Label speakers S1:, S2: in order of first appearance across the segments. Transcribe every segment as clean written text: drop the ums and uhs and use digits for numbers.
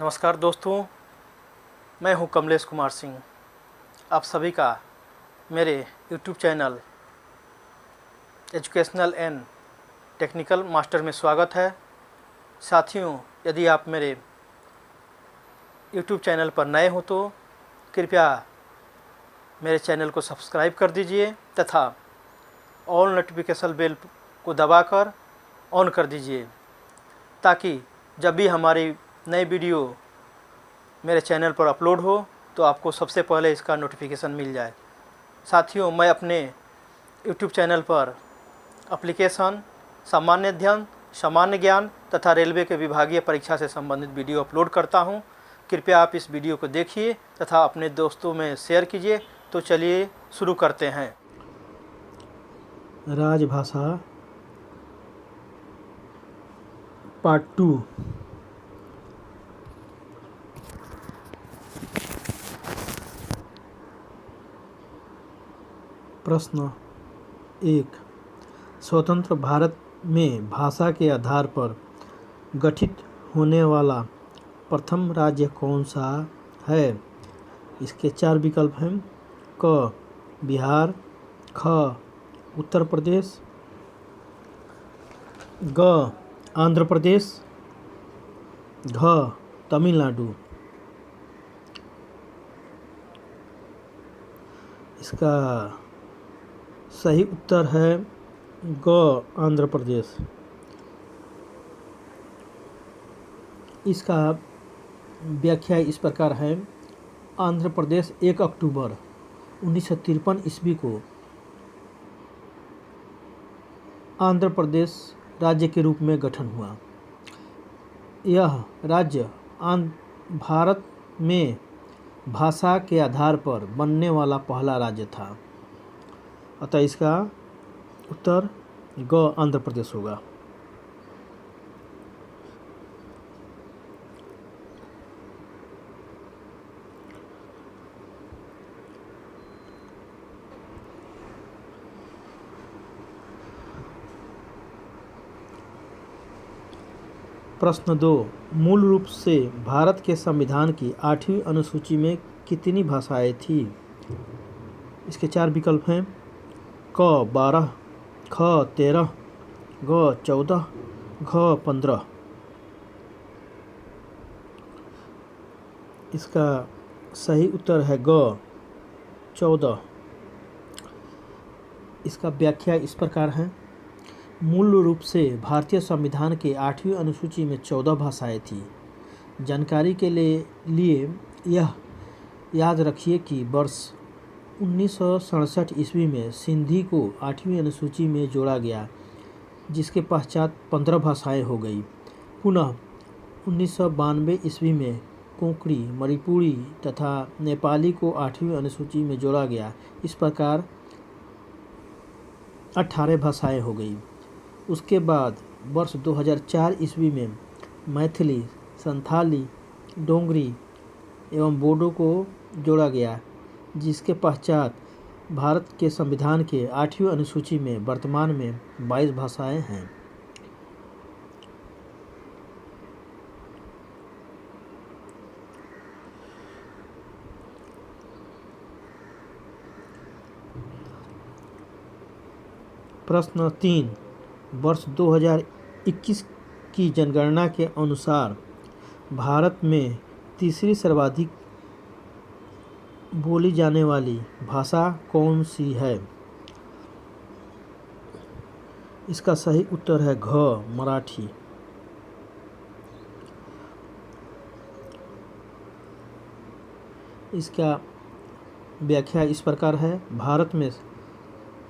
S1: नमस्कार दोस्तों, मैं हूं कमलेश कुमार सिंह। आप सभी का मेरे YouTube channel educational and technical master में स्वागत है। साथियों, यदि आप मेरे YouTube चैनल पर नए हो तो कृपया मेरे चैनल को सब्सक्राइब कर दीजिए तथा ऑल नोटिफिकेशन बेल को दबाकर ऑन कर दीजिए, ताकि जब भी हमारी नई वीडियो मेरे चैनल पर अपलोड हो तो आपको सबसे पहले इसका नोटिफिकेशन मिल जाए। साथियों, मैं अपने YouTube चैनल पर एप्लीकेशन, सामान्य अध्ययन, सामान्य ज्ञान तथा रेलवे के विभागीय परीक्षा से संबंधित वीडियो अपलोड करता हूं। कृपया आप इस वीडियो को देखिए तथा अपने दोस्तों में शेयर कीजिए। तो चलिए शुरू करते हैं।
S2: राजभाषा पार्ट 2। प्रश्न 1। स्वतंत्र भारत में भाषा के आधार पर गठित होने वाला प्रथम राज्य कौन सा है? इसके 4 विकल्प हैं। क बिहार, ख उत्तर प्रदेश, ग आंध्र प्रदेश, घ तमिलनाडु। इसका सही उत्तर है ग आंध्र प्रदेश। इसका व्याख्या इस प्रकार है। आंध्र प्रदेश 1 अक्टूबर 1953 ईस्वी को आंध्र प्रदेश राज्य के रूप में गठन हुआ। यह राज्य भारत में भाषा के आधार पर बनने वाला पहला राज्य था। अतः इसका उत्तर ग आंध्र प्रदेश होगा। प्रश्न 2। मूल रूप से भारत के संविधान की 8वीं अनुसूची में कितनी भाषाएं थी? इसके 4 विकल्प हैं। क 12, ख 13, ग 14, घ 15। इसका सही उत्तर है ग 14। इसका व्याख्या इस प्रकार है। मूल रूप से भारतीय संविधान के 8वीं अनुसूची में 14 भाषाएं थी। जानकारी के लिए यह याद रखिए कि वर्ष 1967 ईस्वी में सिंधी को 8वीं अनुसूची में जोड़ा गया, जिसके पश्चात 15 भाषाएं हो गई। पुनः 1992 ईस्वी में कोंकणी, मणिपुरी तथा नेपाली को 8वीं अनुसूची में जोड़ा गया। इस प्रकार 18 भाषाएं हो गई। उसके बाद वर्ष 2004 ईस्वी में मैथिली, संथाली, डोंगरी एवं बोडो को जोड़ा गया, जिसके पश्चात भारत के संविधान के 8वीं अनुसूची में वर्तमान में 22 भाषाएं हैं। प्रश्न 3। वर्ष 2021 की जनगणना के अनुसार भारत में तीसरी सर्वाधिक बोली जाने वाली भाषा कौन सी है? इसका सही उत्तर है घ मराठी। इसका व्याख्या इस प्रकार है। भारत में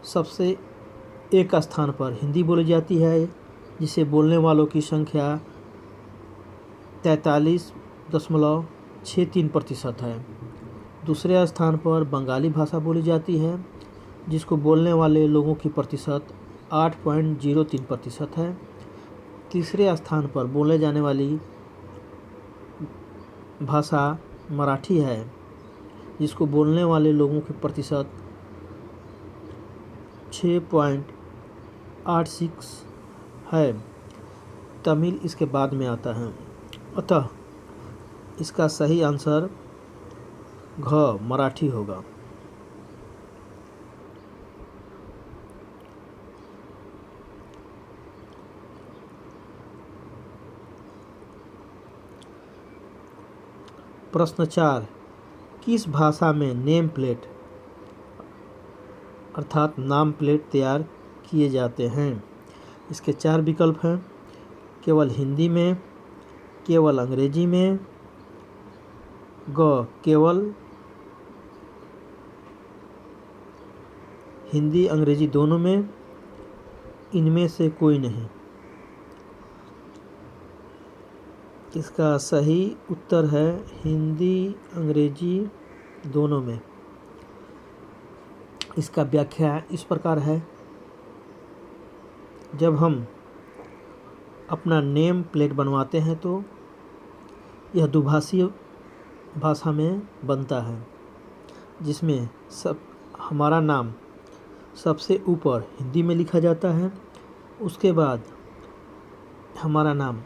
S2: सबसे एक स्थान पर हिंदी बोली जाती है, जिसे बोलने वालों की संख्या 43.63% है। दूसरे स्थान पर बंगाली भाषा बोली जाती है, जिसको बोलने वाले लोगों की प्रतिशत 8.03% है। तीसरे स्थान पर बोले जाने वाली भाषा मराठी है, जिसको बोलने वाले लोगों की प्रतिशत 6.86 है। तमिल इसके बाद में आता है। अतः इसका सही आंसर घ मराठी होगा। प्रश्न 4, किस भाषा में नेम प्लेट अर्थात नाम प्लेट तैयार किए जाते हैं? इसके 4 विकल्प हैं। केवल हिंदी में, केवल अंग्रेजी में, ग केवल हिंदी अंग्रेजी दोनों में, इनमें से कोई नहीं। इसका सही उत्तर है हिंदी अंग्रेजी दोनों में। इसका व्याख्या इस प्रकार है, जब हम अपना नेम प्लेट बनवाते हैं तो यह दुभाषीय भाषा में बनता है, जिसमें हमारा नाम सबसे ऊपर हिंदी में लिखा जाता है, उसके बाद हमारा नाम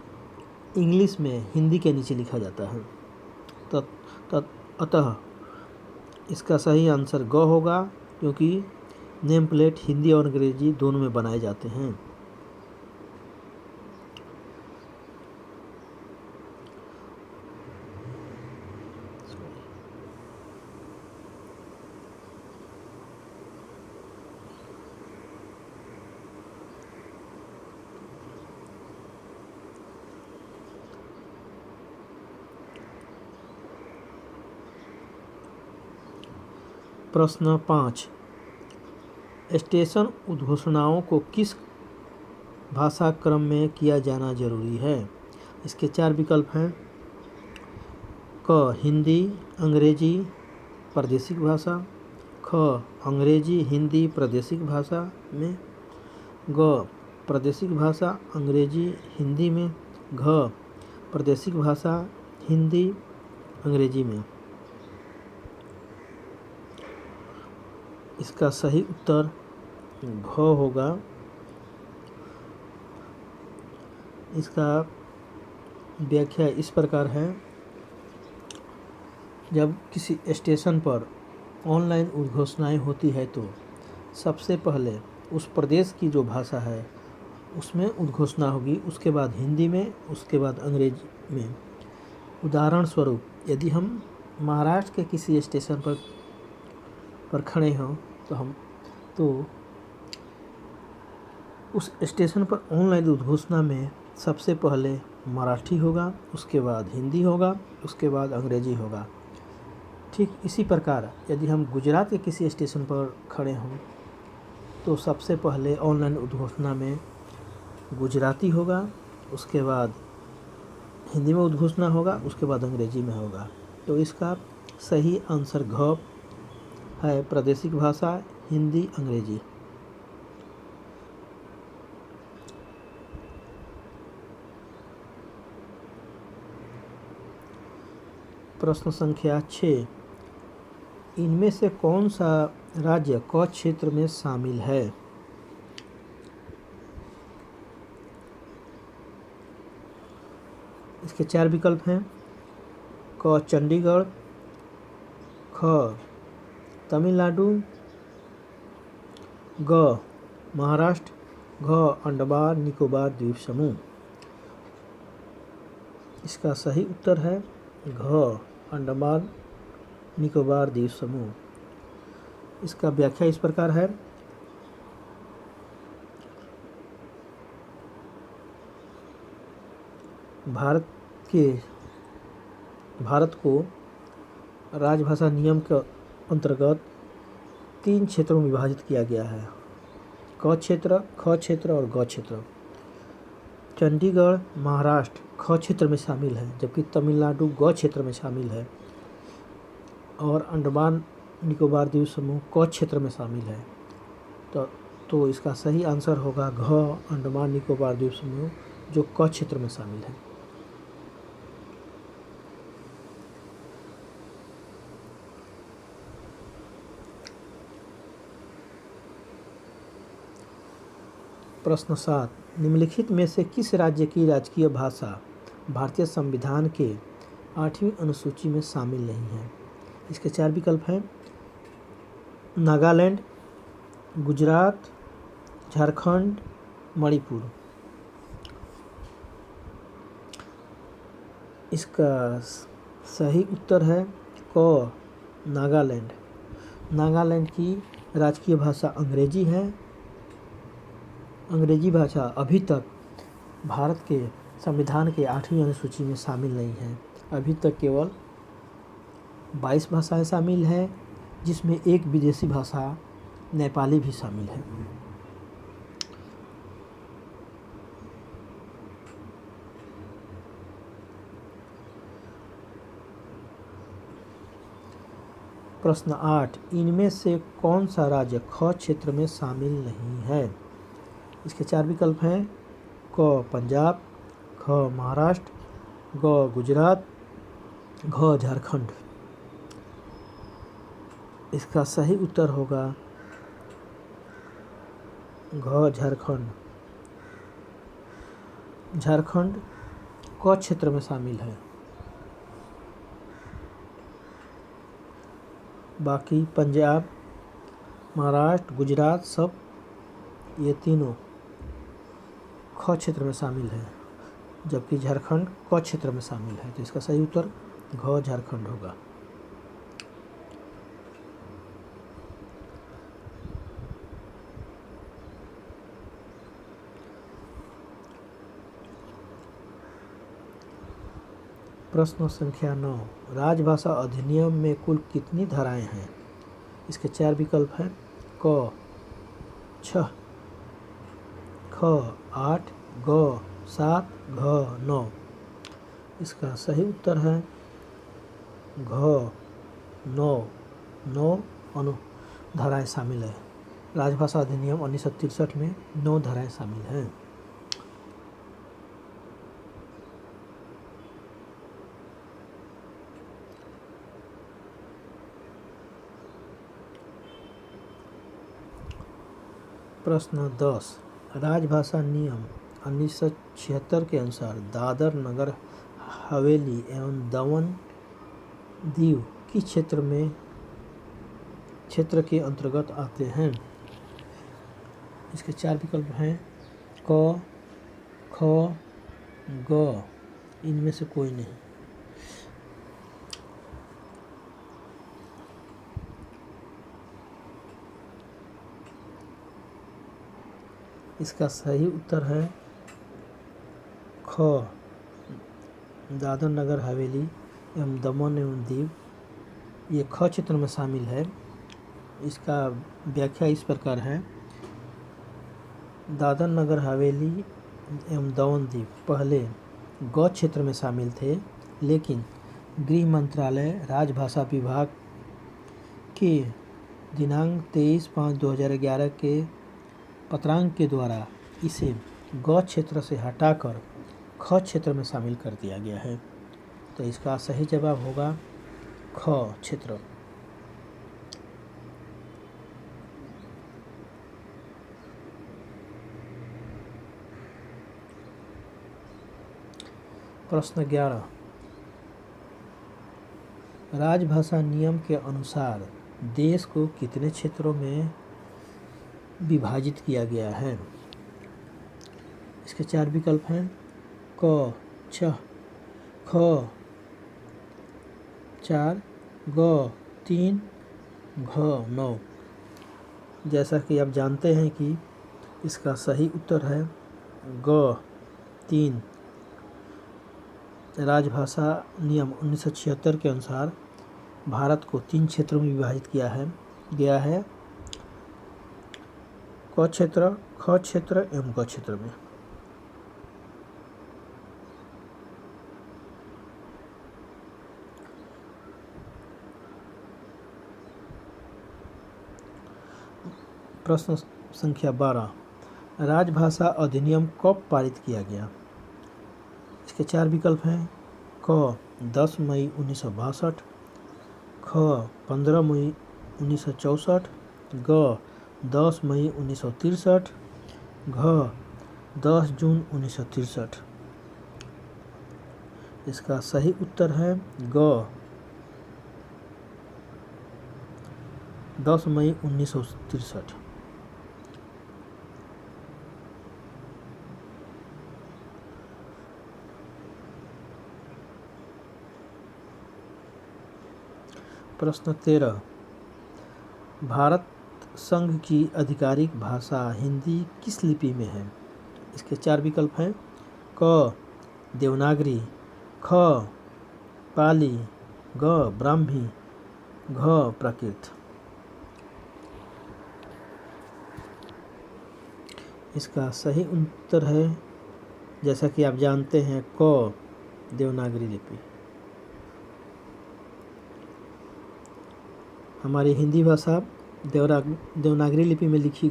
S2: इंग्लिश में हिंदी के नीचे लिखा जाता है। अतः इसका सही आंसर ग होगा, क्योंकि नेम प्लेट हिंदी और अंग्रेजी दोनों में बनाए जाते हैं। प्रश्न 5, स्टेशन उद्घोषणाओं को किस भाषा क्रम में किया जाना जरूरी है? इसके 4 विकल्प हैं। क हिंदी अंग्रेजी प्रादेशिक भाषा, ख अंग्रेजी हिंदी प्रादेशिक भाषा में, ग प्रादेशिक भाषा अंग्रेजी हिंदी में, घ प्रादेशिक भाषा हिंदी अंग्रेजी में। इसका सही उत्तर घ होगा। इसका व्याख्या इस प्रकार है, जब किसी स्टेशन पर ऑनलाइन उद्घोषणाएं होती है तो सबसे पहले उस प्रदेश की जो भाषा है उसमें उद्घोषणा होगी, उसके बाद हिंदी में, उसके बाद अंग्रेजी में। उदाहरण स्वरूप, यदि हम महाराष्ट्र के किसी स्टेशन पर खड़े हों तो उस स्टेशन पर ऑनलाइन उद्घोषणा में सबसे पहले मराठी होगा, उसके बाद हिंदी होगा, उसके बाद अंग्रेजी होगा। ठीक इसी प्रकार यदि हम गुजरात के किसी स्टेशन पर खड़े हों तो सबसे पहले ऑनलाइन उद्घोषणा में गुजराती होगा, उसके बाद हिंदी में उद्घोषणा होगा, उसके बाद अंग्रेजी में होगा। तो इसका सही आंसर घ है, प्रादेशिक भाषा हिंदी अंग्रेजी। प्रश्न संख्या 6, इनमें से कौन सा राज्य क क्षेत्र में शामिल है? इसके 4 विकल्प हैं। क चंडीगढ़, ख तमिलनाडु, ग महाराष्ट्र, घ अंडमान निकोबार द्वीप समूह। इसका सही उत्तर है घ अंडमान निकोबार द्वीप समूह। इसका व्याख्या इस प्रकार है, भारत को राजभाषा नियम के अंतर्गत 3 क्षेत्रों में विभाजित किया गया है, क क्षेत्र, ख क्षेत्र और ग क्षेत्र। चंडीगढ़ महाराष्ट्र ख क्षेत्र में शामिल है, जबकि तमिलनाडु ग क्षेत्र में शामिल है, और अंडमान निकोबार द्वीप समूह क क्षेत्र में शामिल है। तो इसका सही आंसर होगा घ अंडमान निकोबार द्वीप समूह, जो क क्षेत्र में शामिल है। प्रश्न 7, निम्नलिखित में से किस राज्य की राजकीय भाषा भारतीय संविधान के 8वीं अनुसूची में शामिल नहीं है। इसके 4 विकल्प हैं: नागालैंड, गुजरात, झारखंड, मणिपुर। इसका सही उत्तर है क, नागालैंड। नागालैंड की राजकीय भाषा अंग्रेजी है। अंग्रेजी भाषा अभी तक भारत के संविधान के 8वीं अनुसूची में शामिल नहीं है। अभी तक केवल 22 भाषाएं शामिल हैं, जिसमें एक विदेशी भाषा नेपाली भी शामिल है। प्रश्न 8, इनमें से कौन सा राज्य ख क्षेत्र में शामिल नहीं है? इसके 4 विकल्प हैं: क पंजाब, ख महाराष्ट्र, ग गुजरात, घ झारखंड। इसका सही उत्तर होगा घ झारखंड। झारखंड क क्षेत्र में शामिल है। बाकी पंजाब, महाराष्ट्र, गुजरात सब ये तीनों ख क्षेत्र में शामिल है, जबकि झारखंड क क्षेत्र में शामिल है। तो इसका सही उत्तर घ झारखंड होगा। प्रश्न संख्या 9, राजभाषा अधिनियम में कुल कितनी धाराएं हैं? इसके 4 विकल्प हैं: क 6, ख 8, ग 7, घ 9। इसका सही उत्तर है घ 9 धाराएं शामिल है। राजभाषा अधिनियम 1963 में 9 धाराएं शामिल हैं। प्रश्न 10, राजभाषा नियम 1976 के अनुसार दादर नगर हवेली एवं दमन दीव किस क्षेत्र के अंतर्गत आते हैं? इसके 4 विकल्प हैं: क, ख, ग। इनमें से कोई नहीं। इसका सही उत्तर है ख, दादर नगर हवेली एवं दमन एवं दीव ये ख क्षेत्र में शामिल है। इसका व्याख्या इस प्रकार है: दादर नगर हवेली एवं दमन दीव पहले ग क्षेत्र में शामिल थे, लेकिन गृह मंत्रालय राजभाषा विभाग के दिनांक 23/5/2011 के पत्रांक के द्वारा इसे ग क्षेत्र से हटाकर ख क्षेत्र में शामिल कर दिया गया है। तो इसका सही जवाब होगा ख क्षेत्र। प्रश्न 11, राजभाषा नियम के अनुसार देश को कितने क्षेत्रों में विभाजित किया गया है? इसके 4 विकल्प हैं: क 6, ख 4, ग 3, घ 9। जैसा कि आप जानते हैं कि इसका सही उत्तर है ग 3। राजभाषा नियम 1976 के अनुसार भारत को 3 क्षेत्रों में विभाजित किया गया है: क क्षेत्र, ख क्षेत्र एवं ग क्षेत्र में। प्रश्न संख्या 12, राजभाषा अधिनियम कब पारित किया गया? इसके 4 विकल्प हैं: क 10 मई 1962, ख 15 मई 1964, ग 10 मई 1963, घ 10 जून 1963। इसका सही उत्तर है ग 10 मई 1963। प्रश्न 13, भारत संघ की आधिकारिक भाषा हिंदी किस लिपि में है? इसके 4 विकल्प हैं क देवनागरी, ख पाली, ग ब्राह्मी, घ प्राकृत। इसका सही उत्तर है, जैसा कि आप जानते हैं, क देवनागरी लिपि। हमारी हिंदी भाषा देवनागरी लिपि में लिखी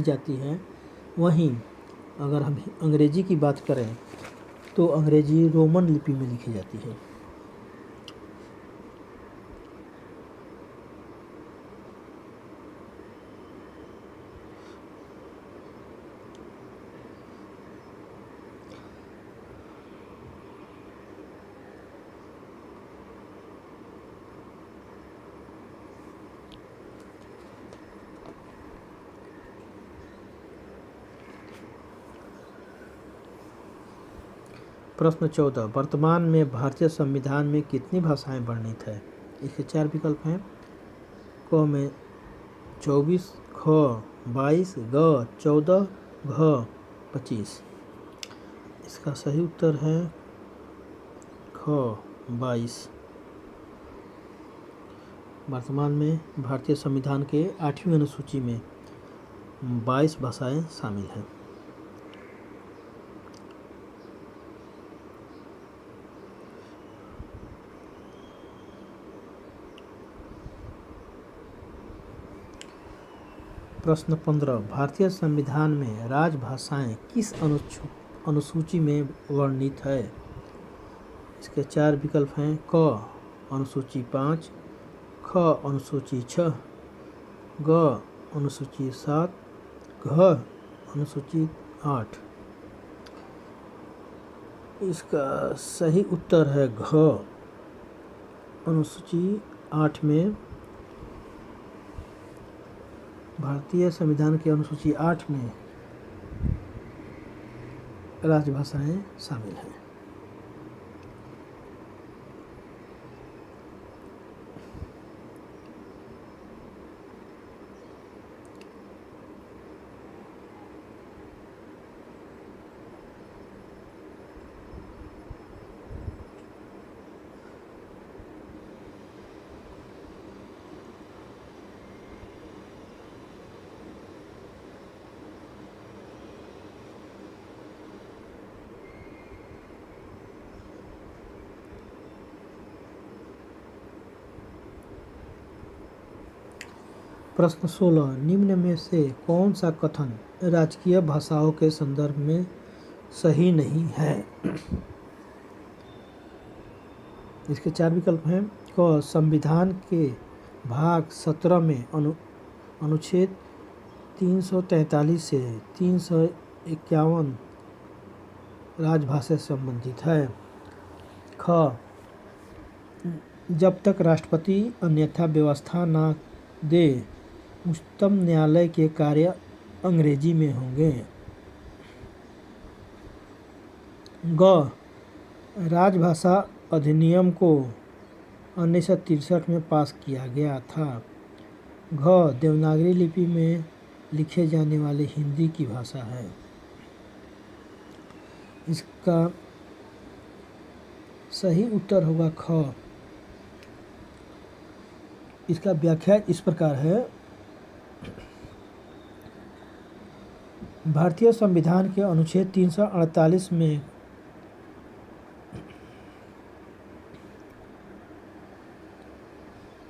S2: जाती है। वहीं अगर हम अंग्रेजी की बात करें तो अंग्रेजी रोमन लिपि में लिखी जाती है। प्रश्न 14, वर्तमान में भारतीय संविधान में कितनी भाषाएं वर्णित है? इसके 4 विकल्प हैं क में 24, ख 22, ग 14, घ 25। इसका सही उत्तर है ख 22। वर्तमान में भारतीय संविधान के 8वीं अनुसूची में 22 भाषाएं शामिल हैं। प्रश्न 15, भारतीय संविधान में राजभाषाएं किस अनुसूची में वर्णित है? इसके 4 विकल्प हैं क अनुसूची 5, ख अनुसूची 6, ग अनुसूची 7, घ अनुसूची 8। इसका सही उत्तर है घ अनुसूची 8 में। भारतीय संविधान के अनुसूची 8 में राजभाषाएं शामिल हैं। प्रश्न 16, निम्न में से कौन सा कथन राजकीय भाषाओं के संदर्भ में सही नहीं है? इसके 4 विकल्प हैं क संविधान के भाग 17 में अनुच्छेद 343 से 351 राजभाषा से संबंधित है। ख जब तक राष्ट्रपति अन्यथा व्यवस्था न दे उच्चतम न्यायालय के कार्य अंग्रेजी में होंगे। ग राजभाषा अधिनियम को 1963 में पास किया गया था। घ देवनागरी लिपि में लिखे जाने वाली हिंदी की भाषा है। इसका सही उत्तर होगा ख। इसका व्याख्या इस प्रकार है, भारतीय संविधान के अनुच्छेद 348 में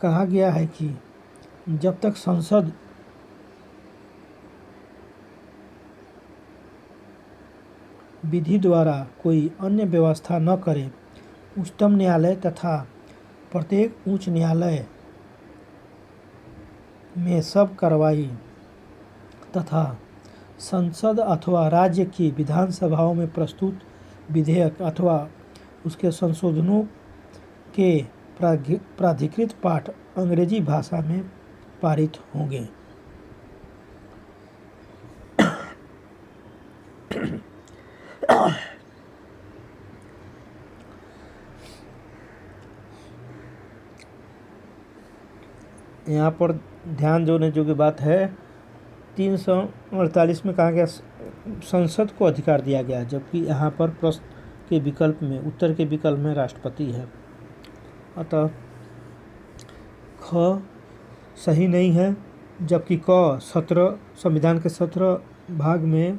S2: कहा गया है कि जब तक संसद विधि द्वारा कोई अन्य व्यवस्था न करे, उच्चतम न्यायालय तथा प्रत्येक उच्च न्यायालय में सब कार्रवाई तथा संसद अथवा राज्य की विधानसभाओं में प्रस्तुत विधेयक अथवा उसके संशोधनों के प्राधिकृत पाठ अंग्रेजी भाषा में पारित होंगे। यहाँ पर ध्यान देने योग्य बात है, 348 में कहा गया संसद को अधिकार दिया गया, जबकि यहाँ पर प्रश्न के विकल्प में, उत्तर के विकल्प में राष्ट्रपति है। अतः ख सही नहीं है, जबकि क 17 संविधान के 17 भाग में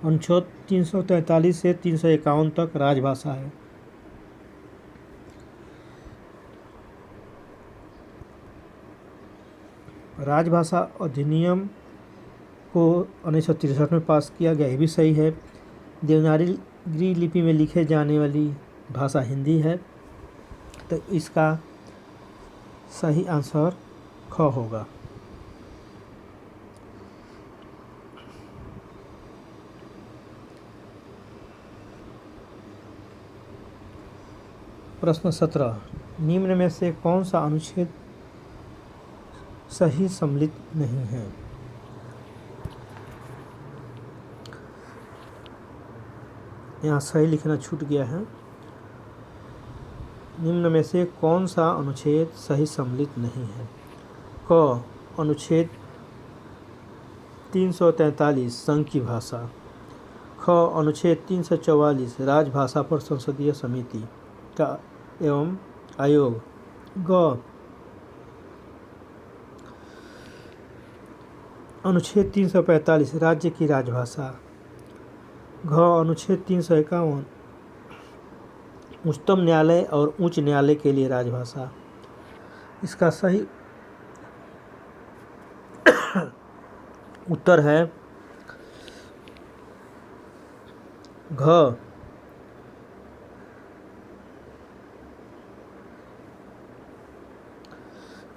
S2: अनुच्छेद 343 से 351 तक राजभाषा है। राजभाषा अधिनियम को 1963 में पास किया गया, ये भी सही है। देवनागरी लिपि में लिखे जाने वाली भाषा हिंदी है, तो इसका सही आंसर ख होगा। प्रश्न 17, निम्न में से कौन सा अनुच्छेद सही सम्मिलित नहीं है? यहाँ सही लिखना छूट गया है। निम्न में से कौन सा अनुच्छेद सही सम्मिलित नहीं है? क अनुच्छेद 343 संघ की भाषा, ख अनुच्छेद 344 राजभाषा पर संसदीय समिति का एवं आयोग, ग अनुच्छेद 345 राज्य की राजभाषा, घ अनुच्छेद 351 उच्चतम न्यायालय और उच्च न्यायालय के लिए राजभाषा। इसका सही उत्तर है घ।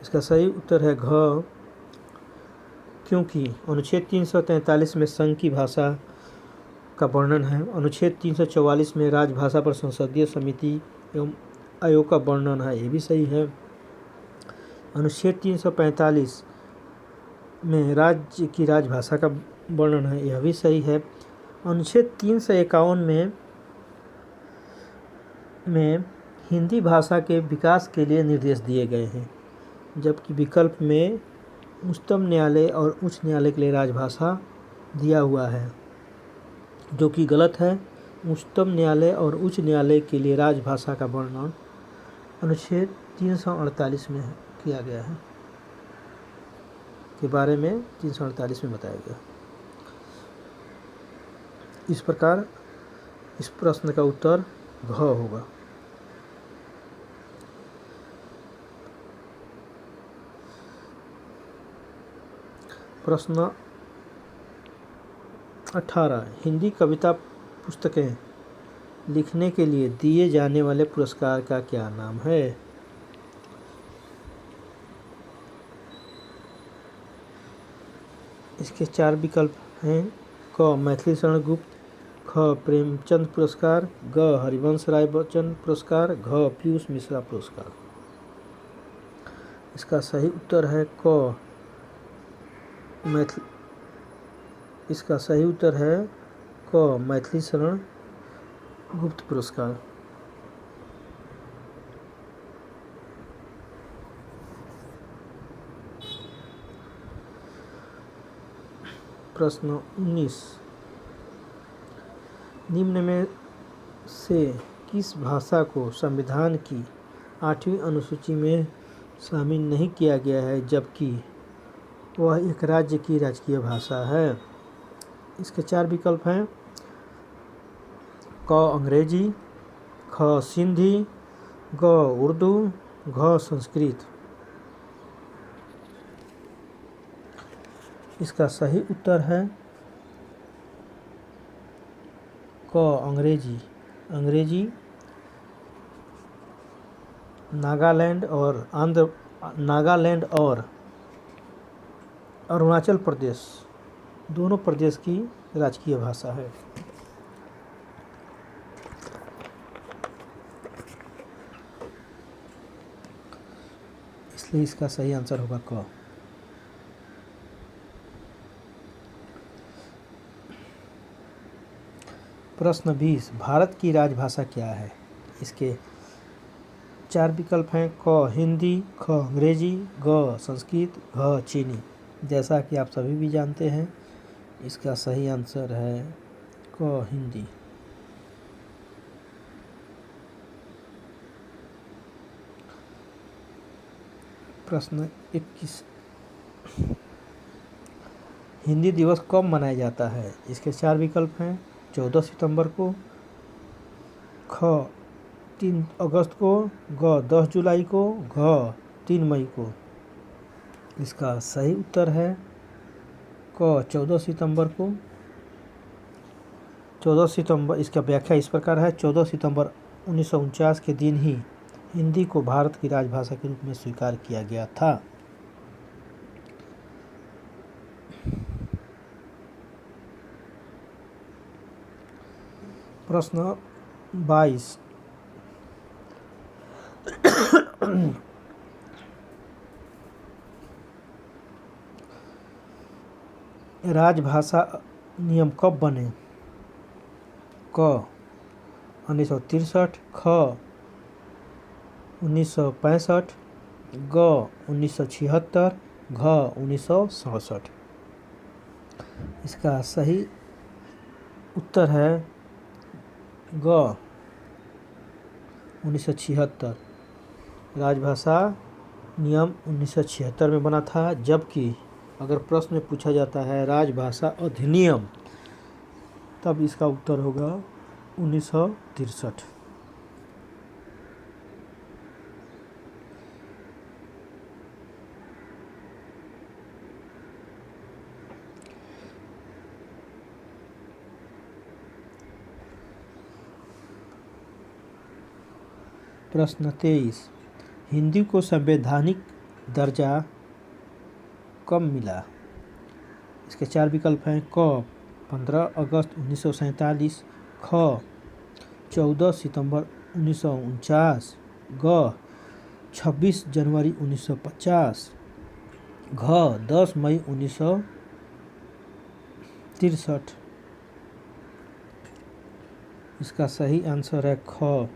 S2: इसका सही उत्तर है घ, क्योंकि अनुच्छेद 343 में संघ की भाषा का वर्णन है, अनुच्छेद 344 में राजभाषा पर संसदीय समिति एवं आयोग का वर्णन है, ये भी सही है। अनुच्छेद 345 में राज्य की राजभाषा का वर्णन है, यह भी सही है। अनुच्छेद 351 में हिंदी भाषा के विकास के लिए निर्देश दिए गए हैं, जबकि विकल्प में उच्चतम न्यायालय और उच्च न्यायालय के लिए राजभाषा दिया हुआ है, जो कि गलत है। उच्चतम न्यायालय और उच्च न्यायालय के लिए राजभाषा का वर्णन अनुच्छेद 348 में किया गया है, के बारे में 348 में बताया गया। इस प्रकार इस प्रश्न का उत्तर घ होगा। प्रश्न 18, हिंदी कविता पुस्तकें लिखने के लिए दिए जाने वाले पुरस्कार का क्या नाम है? इसके 4 विकल्प हैं, क मैथिली शरण गुप्त, ख प्रेमचंद पुरस्कार, ग हरिवंश राय बच्चन पुरस्कार, घ पीयूष मिश्रा पुरस्कार। इसका सही उत्तर है क इसका सही उत्तर है क मैथिली शरण गुप्त पुरस्कार। प्रश्न 19, निम्न में से किस भाषा को संविधान की 8वीं अनुसूची में शामिल नहीं किया गया है, जबकि वह एक राज्य की राजकीय भाषा है? इसके 4 विकल्प हैं, क अंग्रेजी, ख सिंधी, ग उर्दू, घ संस्कृत। इसका सही उत्तर है क अंग्रेजी। अंग्रेजी नागालैंड और अरुणाचल प्रदेश दोनों प्रदेश की राजकीय भाषा है। इसलिए इसका सही आंसर होगा क। प्रश्न 20, भारत की राजभाषा क्या है? इसके 4 विकल्प हैं क हिंदी, ख अंग्रेजी, ग संस्कृत, घ चीनी। जैसा कि आप सभी भी जानते हैं, इसका सही आंसर है क हिंदी। प्रश्न 21, हिंदी दिवस कब मनाया जाता है? इसके 4 विकल्प हैं 14 सितंबर को, ख 3 अगस्त को, ग 10 जुलाई को, घ 3 मई को। इसका सही उत्तर है क 14 सितंबर को। 14 सितंबर, इसका व्याख्या इस प्रकार है, 14 सितंबर 1949 के दिन ही हिंदी को भारत की राजभाषा के रूप में स्वीकार किया गया था। प्रश्न 22, राजभाषा नियम कब बने? क 1963, ख 1965, ग 1976, घ 1967। इसका सही उत्तर है ग 1976। राजभाषा नियम 1976 में बना था, जबकि अगर प्रश्न में पूछा जाता है राजभाषा अधिनियम, तब इसका उत्तर होगा 1963। प्रश्न 23, हिंदी को संवैधानिक दर्जा कब मिला? इसके 4 विकल्प हैं क 15 अगस्त 1947, ख 14 सितंबर 1949, ग 26 जनवरी 1950, घ 10 मई 1963। इसका सही आंसर है ख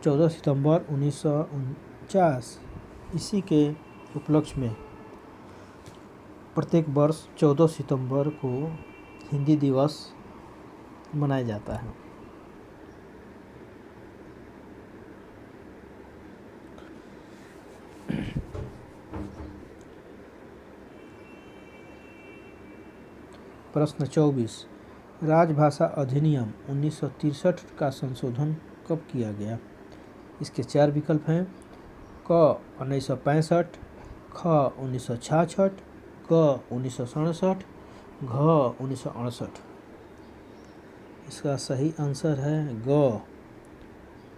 S2: 14 सितंबर 1949। इसी के उपलक्ष्य में प्रत्येक वर्ष 14 सितंबर को हिंदी दिवस मनाया जाता है। प्रश्न 24, राजभाषा अधिनियम 1963 का संशोधन कब किया गया? इसके 4 विकल्प हैं क 1965, ख 1966, ग 1967, घ 1968। इसका सही आंसर है ग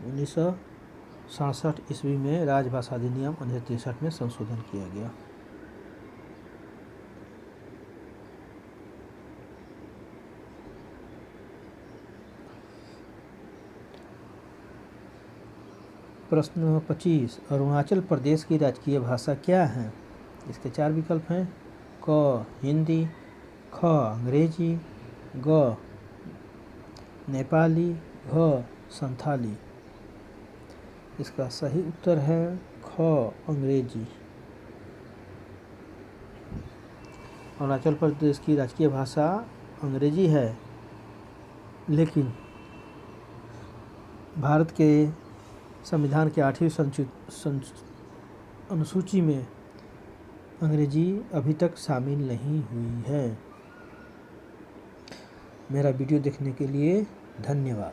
S2: 1967 ईस्वी में राजभाषा अधिनियम 1963 में संशोधन किया गया। प्रश्न 25, अरुणाचल प्रदेश की राजकीय भाषा क्या है? इसके 4 विकल्प हैं क हिंदी, ख अंग्रेजी, ग नेपाली, घ संथाली। इसका सही उत्तर है ख अंग्रेजी। अरुणाचल प्रदेश की राजकीय भाषा अंग्रेजी है, लेकिन भारत के संविधान के 8वीं अनुसूची में अंग्रेजी अभी तक शामिल नहीं हुई है। मेरा वीडियो देखने के लिए धन्यवाद।